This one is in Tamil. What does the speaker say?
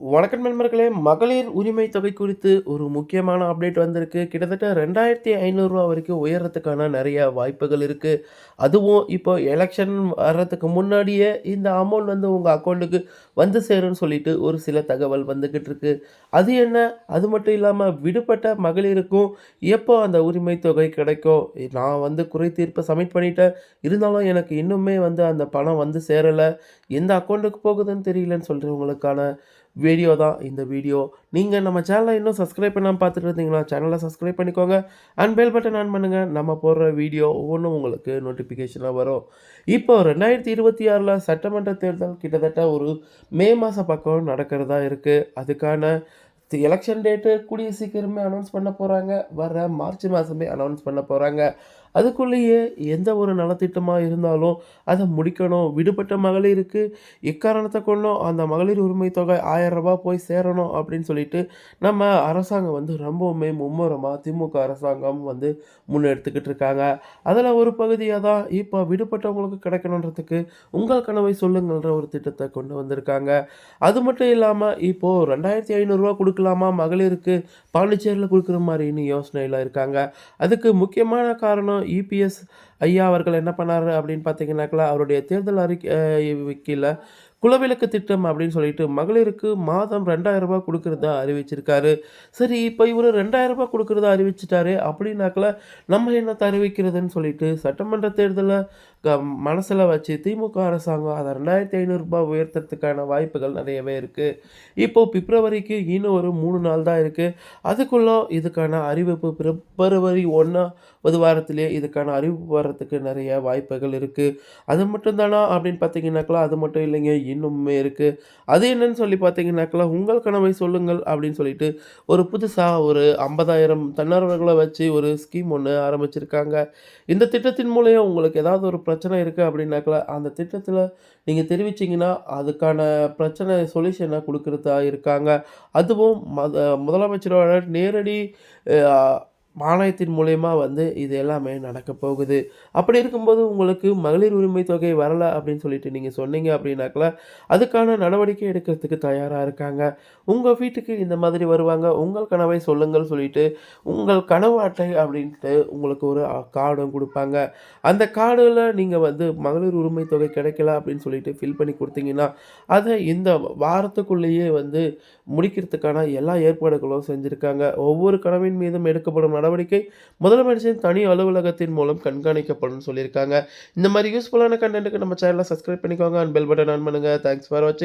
வணக்கம் நண்பர்களே! மகளிர் உரிமை தொகை குறித்து ஒரு முக்கியமான அப்டேட் வந்திருக்கு. கிட்டத்தட்ட ரூ. 2,500 வரைக்கும் உயர்றதுக்கான நெறைய வாய்ப்புகள் இருக்கு. அதுவும் இப்போ எலக்ஷன் வர்றதுக்கு முன்னாடியே இந்த அமௌண்ட் வந்து உங்க அக்கவுண்ட்டுக்கு வந்து சேரும்னு சொல்லிட்டு ஒரு சில தகவல் வந்துகிட்டு இருக்கு. அது என்ன? அது மட்டும் இல்லாம விடுபட்ட மகளிருக்கும் எப்போ அந்த உரிமை தொகை கிடைக்கும்? நான் வந்து குறை தீர்ப்ப சப்மிட் பண்ணிட்டேன். இருந்தாலும் எனக்கு இன்னுமே வந்து அந்த பணம் வந்து சேரல. எந்த அக்கவுண்ட்டுக்கு போகுதுன்னு தெரியலன்னு சொல்றவங்களுக்கான வீடியோ தான் இந்த வீடியோ. நீங்க நம்ம சேனல இன்னும் சப்ஸ்கிரைப் பண்ணாம பார்த்துட்டு இருந்தீங்கன்னா, சேனல சப்ஸ்கிரைப் பண்ணிக்கோங்க. அண்ட் பெல் பட்டன் ஆன் பண்ணுங்க. நம்ம போடுற வீடியோ ஒவ்வொன்னும் உங்களுக்கு நோட்டிஃபிகேஷனா வரும். இப்போ 2026ல சட்டமன்ற தேர்தல் கிட்டத்தட்ட ஒரு மே மாசம் பக்கம் நடக்கிறதா இருக்கு. அதுக்கான எலக்ஷன் டேட்டு கூடிய சீக்கிரமே அனௌன்ஸ் பண்ண போறாங்க. வர்ற மார்ச் மாசமே அனௌன்ஸ் பண்ண போறாங்க. அதுக்குள்ளேயே எந்த ஒரு நலத்திட்டமா இருந்தாலும் அத முடிக்கணும். விடுபட்ட மகளிருக்கு எக்காரணத்த கொண்டும் அந்த மகளிர் உரிமை தொகை ரூ. 1000 போய் சேரணும் அப்படின்னு சொல்லிட்டு நம்ம அரசாங்கம் வந்து ரொம்பவுமே மும்முரமா திமுக அரசாங்கம் வந்து முன்னெடுத்துக்கிட்டு இருக்காங்க. அதில ஒரு பகுதியா தான் இப்போ விடுபட்டவங்களுக்கு கிடைக்கணுன்றதுக்கு உங்கள் கனவை சொல்லுங்கள்ன்ற ஒரு திட்டத்த கொண்டு வந்திருக்காங்க. அது மட்டும் இல்லாம இப்போ ரூ. 2,500 குடுக்கலாமா மகளிருக்கு? பாண்டிச்சேரியில குடுக்குற மாரின்னு யோசனையில இருக்காங்க. அதுக்கு முக்கியமான காரணம் இபிஎஸ் ஐயா அவர்கள் என்ன பண்ணாரு அப்படின்னு பார்த்தீங்கன்னாக்கா, அவருடைய தேர்தல் அறிக்கையில குலவிளக்கு திட்டம் அப்படின்னு சொல்லிட்டு மகளிருக்கு மாதம் ரூ. 2,000 குடுக்கிறதா அறிவிச்சிருக்காரு. சரி, இப்ப இவரு ரூ. 2,000 குடுக்கிறதா அறிவிச்சுட்டாரே அப்படின்னாக்கா, நம்ம என்னத்த அறிவிக்கிறதுன்னு சொல்லிட்டு சட்டமன்ற தேர்தல க மனசுல வச்சு திமுக அரசாங்கம் அத ரூ. 2,500 உயர்த்தறதுக்கான வாய்ப்புகள் நெறையவே இருக்கு. இப்போ பிப்ரவரிக்கு இன்னும் ஒரு 3 நாள் தான் இருக்கு. அதுக்குள்ள இதுக்கான அறிவிப்பு பிப்ரவரி 1வது வாரத்திலேயே இதுக்கான அறிவிப்பு வர்றதுக்கு நெறைய வாய்ப்புகள் இருக்கு. அது மட்டும் தானா அப்படின்னு பார்த்தீங்கன்னாக்கா, அது மட்டும் இல்லைங்க. இன்னுமே இருக்கு. அது என்னன்னு சொல்லி பார்த்தீங்கன்னாக்கா, உங்கள் கனவை சொல்லுங்கள் அப்படின்னு சொல்லிட்டு ஒரு புதுசா ஒரு 50,000 தன்னார்வலர்கள வச்சு ஒரு ஸ்கீம் ஒண்ணு ஆரம்பிச்சிருக்காங்க. இந்த திட்டத்தின் மூலியம் உங்களுக்கு ஏதாவது ஒரு பிரச்சனை இருக்கு அப்படின்னாக்கா, அந்த திட்டத்தில நீங்க தெரிவிச்சீங்கன்னா, அதுக்கான பிரச்சனை சொல்யூஷன குடுக்கிறதா இருக்காங்க. அதுவும் முதலமைச்சரோட நேரடி அ ஆணையத்தின் மூலியமா வந்து இது எல்லாமே நடக்கப் போகுது. அப்படி இருக்கும்போது உங்களுக்கு மகளிர் உரிமை தொகை வரல அப்படின்னு சொல்லிட்டு நீங்க சொன்னீங்க அப்படின்னாக்கா, அதுக்கான நடவடிக்கை எடுக்கிறதுக்கு தயாரா இருக்காங்க. உங்க வீட்டுக்கு இந்த மாதிரி வருவாங்க. உங்கள் கனவை சொல்லுங்கள் சொல்லிட்டு, உங்கள் கனவு அட்டை அப்படின்ட்டு உங்களுக்கு ஒரு கார்டும் குடுப்பாங்க. அந்த கார்டுல நீங்க வந்து மகளிர் உரிமை தொகை கிடைக்கல அப்படின்னு சொல்லிட்டு ஃபில் பண்ணி குடுத்தீங்கன்னா, அத இந்த வாரத்துக்குள்ளேயே வந்து முடிக்கிறதுக்கான எல்லா ஏற்பாடுகளும் செஞ்சிருக்காங்க. ஒவ்வொரு கனவின் மீதும் எடுக்கப்படும் நடவடிக்கை முதலமைச்சரின் தனி அலுவலகத்தின் மூலம் கண்காணிக்கப்படும்னு சொல்லியிருக்காங்க. இந்த மாரி யூஸ்ஃபுல்லான கன்டென்ட்க்கு நம்ம சேனல சப்ஸ்கிரைப் பண்ணிக்கோங்க அண்ட் பெல் பட்டன் ஆன் பண்ணுங்க. தேங்க்ஸ் ஃபார் வாட்சிங்.